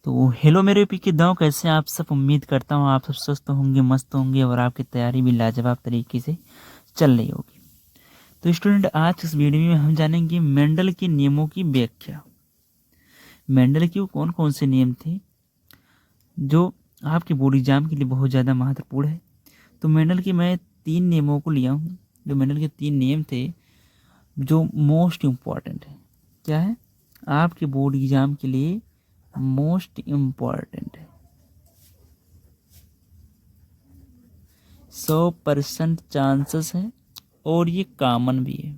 तो हेलो मेरे पीके दाव, कैसे हैं आप सब। उम्मीद करता हूँ आप सब स्वस्थ होंगे, मस्त होंगे और आपकी तैयारी भी लाजवाब तरीके से चल रही होगी। तो स्टूडेंट, आज इस वीडियो में हम जानेंगे मेंडल के नियमों की व्याख्या। मेंडल के वो कौन कौन से नियम थे जो आपके बोर्ड एग्जाम के लिए बहुत ज़्यादा महत्वपूर्ण है। तो मेंडल के मैं 3 नियमों को लिया हूँ। जो मेंडल के 3 नियम थे जो मोस्ट इम्पॉर्टेंट है। क्या है? आपके बोर्ड एग्जाम के लिए मोस्ट इम्पॉर्टेंट है। 100% चांसेस है और ये कॉमन भी है,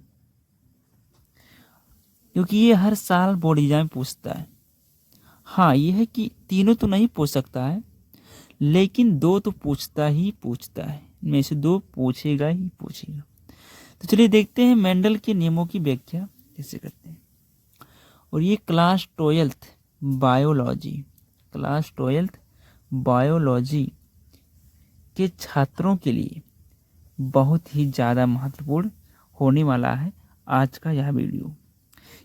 क्योंकि ये हर साल बोर्ड एग्जाम पूछता है। हाँ, ये है कि तीनों तो नहीं पूछ सकता है, लेकिन 2 तो पूछता ही पूछता है। इनमें से 2 पूछेगा ही पूछेगा। तो चलिए देखते हैं मेंडल के नियमों की व्याख्या कैसे करते हैं। और ये class 12th biology, class 12th biology के छात्रों के लिए बहुत ही ज़्यादा महत्वपूर्ण होने वाला है आज का यह वीडियो,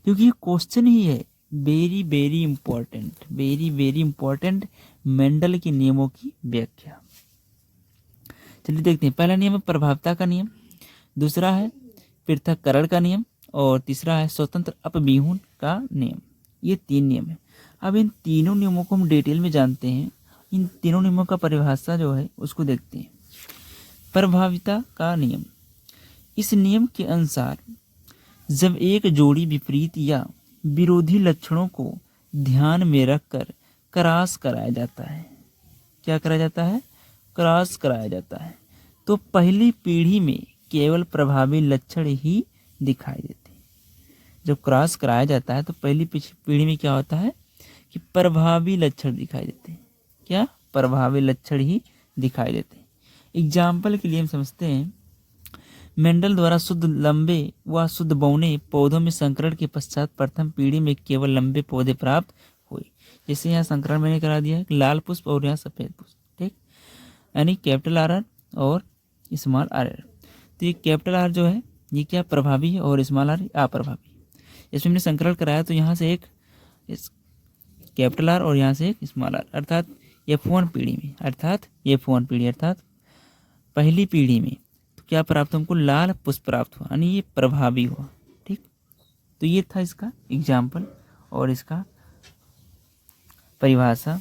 क्योंकि ये क्वेश्चन ही है very very important, very very important Mendel के नियमों की व्याख्या। चलिए देखते हैं। पहला नियम है प्रभावता का नियम, दूसरा है पृथक्करण का नियम और तीसरा है स्वतंत्र अपव्यूहन का नियम। ये 3 नियम है। अब इन तीनों नियमों को हम डिटेल में जानते हैं। इन तीनों नियमों का परिभाषा जो है उसको देखते हैं। प्रभाविता का नियम, इस नियम के अनुसार जब एक जोड़ी विपरीत या विरोधी लक्षणों को ध्यान में रखकर क्रॉस कराया जाता है। क्या कराया जाता है? क्रॉस कराया जाता है, तो पहली पीढ़ी में केवल प्रभावी लक्षण ही दिखाई देते हैं। जब क्रॉस कराया जाता है तो पहली पीढ़ी में क्या होता है कि प्रभावी लक्षण दिखाई देते हैं। क्या? प्रभावी लक्षण ही दिखाई देते हैं। एग्जाम्पल के लिए हम समझते हैं, मेंडल द्वारा शुद्ध लंबे व शुद्ध बौने पौधों में संकरण के पश्चात प्रथम पीढ़ी में केवल लंबे पौधे प्राप्त हुए। जैसे यहाँ संकरण मैंने करा दिया है, लाल पुष्प और यहाँ सफेद पुष्प, ठीक, यानी कैपिटल आर और स्मॉल आर। तो ये कैपिटल आर जो है ये क्या प्रभावी है और स्मॉल आर अप्रभावी। इसमें हमने संकरण कराया तो यहाँ से एक कैपिटल आर और यहाँ से एक स्मॉल आर, अर्थात F1 पीढ़ी में, अर्थात F1 पीढ़ी अर्थात पहली पीढ़ी में तो क्या प्राप्त हमको? लाल पुष्प प्राप्त हुआ, यानी ये प्रभावी हुआ। ठीक, तो ये था इसका एग्जाम्पल और इसका परिभाषा।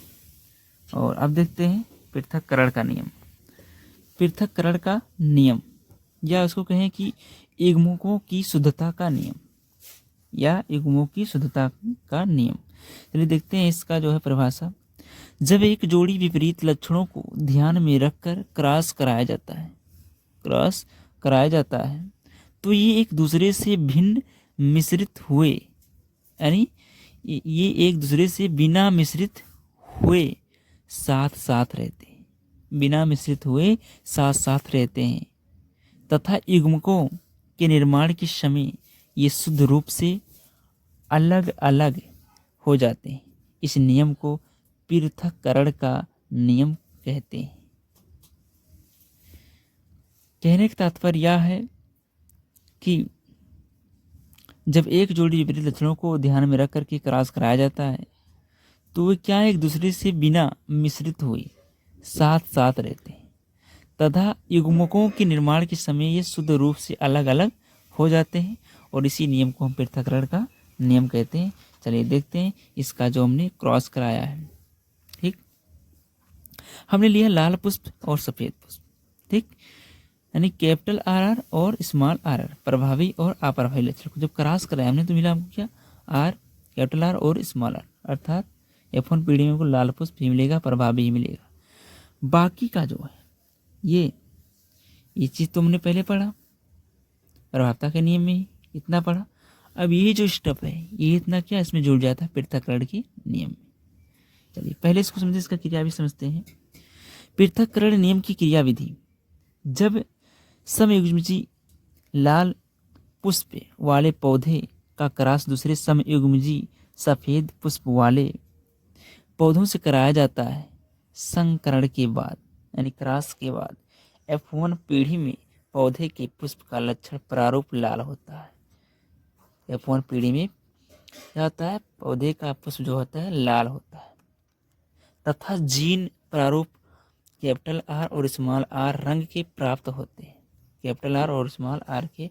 और अब देखते हैं पृथक्करण का नियम। पृथक्करण का नियम, या उसको कहें कि युग्मकों की शुद्धता का नियम, या युग्मों की शुद्धता का नियम। चलिए देखते हैं इसका जो है परिभाषा। जब एक जोड़ी विपरीत लक्षणों को ध्यान में रखकर क्रॉस कराया जाता है, क्रॉस कराया जाता है, तो ये एक दूसरे से भिन्न मिश्रित हुए, यानी ये एक दूसरे से बिना मिश्रित हुए साथ साथ रहते हैं, बिना मिश्रित हुए साथ साथ रहते हैं, तथा युग्मकों के निर्माण के समय ये शुद्ध रूप से अलग अलग हो जाते हैं। इस नियम को पृथक्करण का नियम कहते हैं। कहने का तात्पर्य यह है कि जब एक जोड़ी विपरीत लक्षणों को ध्यान में रख करके क्रॉस कराया जाता है तो वे क्या एक दूसरे से बिना मिश्रित हुए साथ साथ रहते हैं, तथा युग्मकों के निर्माण के समय ये शुद्ध रूप से अलग अलग हो जाते हैं, और इसी नियम को हम पृथक्करण का नियम कहते हैं। चलिए देखते हैं इसका जो हमने क्रॉस कराया है। ठीक, हमने लिया लाल पुष्प और सफेद पुष्प, ठीक, यानी कैपिटल आर और स्मॉल आर, प्रभावी और अप्रभावी लक्षण को जब क्रॉस कराया हमने तो मिला हमको क्या? आर, कैपिटल आर और स्मॉल आर, अर्थात F1 पीढ़ी में को लाल पुष्प ही मिलेगा, प्रभावी ही मिलेगा। बाकी का जो है ये चीज़ तो हमने पहले पढ़ा, प्रभावता के नियम में ही इतना पढ़ा। अब ये जो स्टेप है ये इतना क्या इसमें जुड़ जाता है पृथक्करण के नियम में। चलिए पहले इसको समझे, इसका क्रिया भी समझते हैं। पृथक्करण नियम की क्रिया विधि, जब समयुग्मजी लाल पुष्प वाले पौधे का क्रॉस दूसरे समयुग्मजी सफेद पुष्प वाले पौधों से कराया जाता है, संकरण के बाद यानी क्रॉस के बाद F1 पीढ़ी में पौधे के पुष्प का लक्षण प्रारूप लाल होता है। F1 पीढ़ी में क्या होता है? पौधे का पुष्प जो होता है लाल होता है। तथा जीन प्रारूप कैपिटल आर और स्मॉल आर रंग के प्राप्त होते हैं। कैपिटल आर और स्मॉल आर के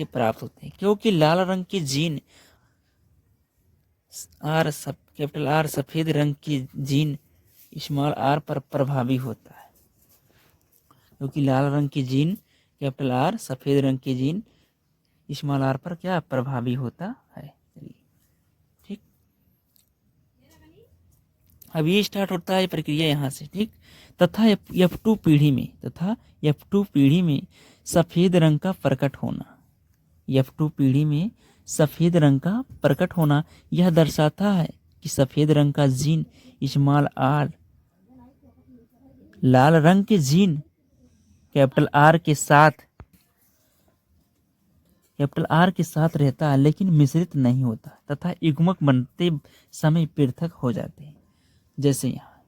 प्राप्त होते हैं, क्योंकि लाल रंग के जीन कैपिटल आर सफेद रंग की जीन स्मॉल आर पर प्रभावी होता है। क्योंकि लाल रंग की जीन कैपिटल आर सफेद रंग की जीन स्मॉल आर पर क्या प्रभावी होता है। ठीक, अब ये स्टार्ट होता है प्रक्रिया यहाँ से। ठीक, तथा F2 पीढ़ी में सफेद रंग का प्रकट होना। F2 पीढ़ी में सफेद रंग का प्रकट होना यह दर्शाता है कि सफेद रंग का जीन स्मॉल आर लाल रंग के जीन कैपिटल आर के साथ रहता है, लेकिन मिश्रित नहीं होता तथा युग्मक बनते समय पृथक हो जाते हैं। जैसे यहाँ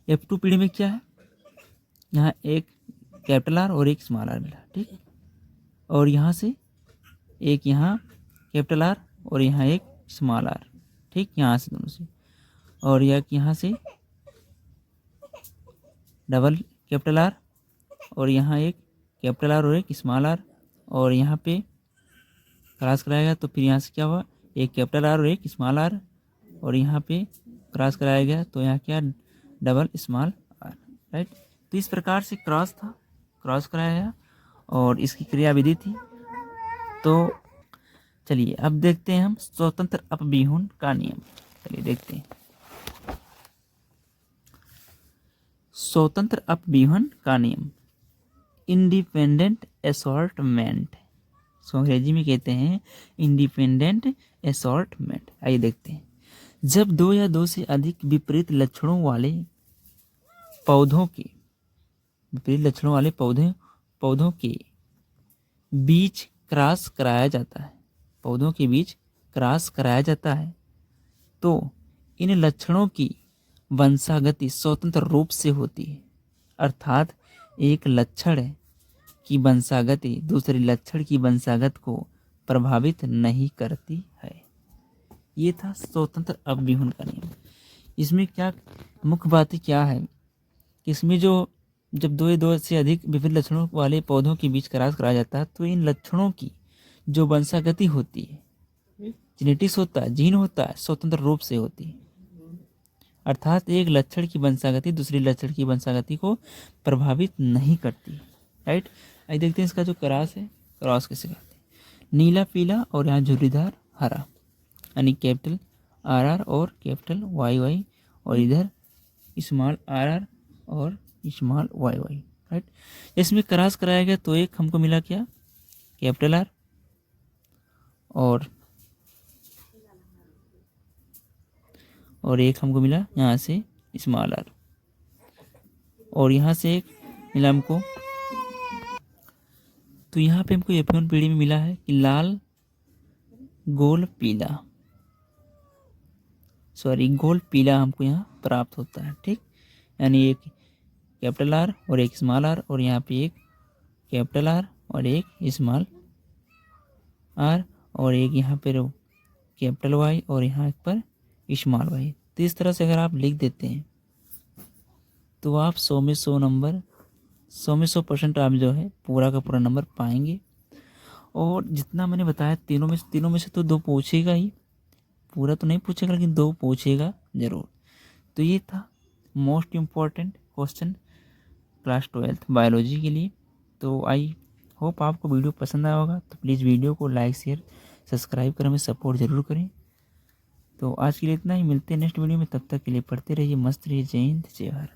F2 पीढ़ी में क्या है, यहाँ एक कैपिटल आर और एक स्मॉल आर मिला। ठीक, और यहाँ से एक यहाँ कैपिटल आर और यहाँ एक स्मॉल आर। ठीक, यहाँ से दोनों से, और यहाँ से डबल कैपिटल आर और यहाँ एक कैपिटल आर और एक स्मॉल आर, और यहाँ पे क्रॉस कराया तो फिर यहाँ से क्या हुआ, एक कैपिटल आर और एक स्मॉल आर, और यहाँ पे क्रॉस कराया गया तो यहाँ क्या डबल स्मॉल आर। राइट, तो इस प्रकार से क्रॉस कराया गया और इसकी क्रिया विधि थी। तो चलिए अब देखते हैं हम स्वतंत्र अपव्यूहन का नियम। चलिए देखते हैं स्वतंत्र अपव्यूहन का नियम, इंडिपेंडेंट असॉर्टमेंट, अंग्रेजी में कहते हैं इंडिपेंडेंट असॉर्टमेंट। आइए देखते हैं, जब दो या दो से अधिक विपरीत लक्षणों वाले पौधों के बीच क्रॉस कराया जाता है, तो इन लक्षणों की वंशागति स्वतंत्र रूप से होती है। अर्थात एक लक्षण की वंशागति दूसरे लक्षण की वंशागत को प्रभावित नहीं करती है। ये था स्वतंत्र अपव्यूहन का नियम। इसमें क्या मुख्य बातें क्या है कि इसमें जब दो से अधिक विभिन्न लक्षणों वाले पौधों के बीच क्रॉस कराया जाता है, तो इन लक्षणों की जो वंशागति होती है, जेनेटिक्स होता है, जीन होता है, स्वतंत्र रूप से होती है। अर्थात एक लक्षण की वंशागति दूसरी लक्षण की वंशागति को प्रभावित नहीं करती। राइट, आइए देखते हैं इसका जो क्रॉस है, क्रॉस कैसे करते हैं। नीला पीला और यहाँ झुर्रीदार हरा, यानी कैपिटल आर आर और कैपिटल वाई वाई, और इधर स्मॉल आर आर और स्मॉल वाई वाई। राइट, इसमें क्रॉस कराया गया तो एक हमको मिला क्या, कैपिटल आर और एक हमको मिला यहाँ से स्मॉल आर, और यहाँ से एक मिला हमको। तो यहाँ पे हमको F1 पीढ़ी में मिला है कि लाल गोल पीला हमको यहाँ प्राप्त होता है। ठीक, यानी एक कैपिटल आर और एक स्मॉल आर, और यहाँ पे एक कैपिटल आर और एक स्मॉल आर, और एक यहाँ पे कैपिटल वाई और यहाँ पर स्मॉल वाई। तो इस तरह से अगर आप लिख देते हैं तो आप 100 में 100 नंबर 100% आप जो है पूरा का पूरा नंबर पाएंगे। और जितना मैंने बताया तीनों में से तो 2 पूछेगा ही, पूरा तो नहीं पूछेगा लेकिन 2 पूछेगा ज़रूर। तो ये था most important question class 12th biology के लिए। तो आई होप आपको वीडियो पसंद आया होगा, तो प्लीज़ वीडियो को लाइक शेयर सब्सक्राइब कर हमें सपोर्ट ज़रूर करें। तो आज के लिए इतना ही, मिलते हैं नेक्स्ट वीडियो में, तब तक के लिए पढ़ते रहिए, मस्त रहिए। जय हिंद, जय भारत।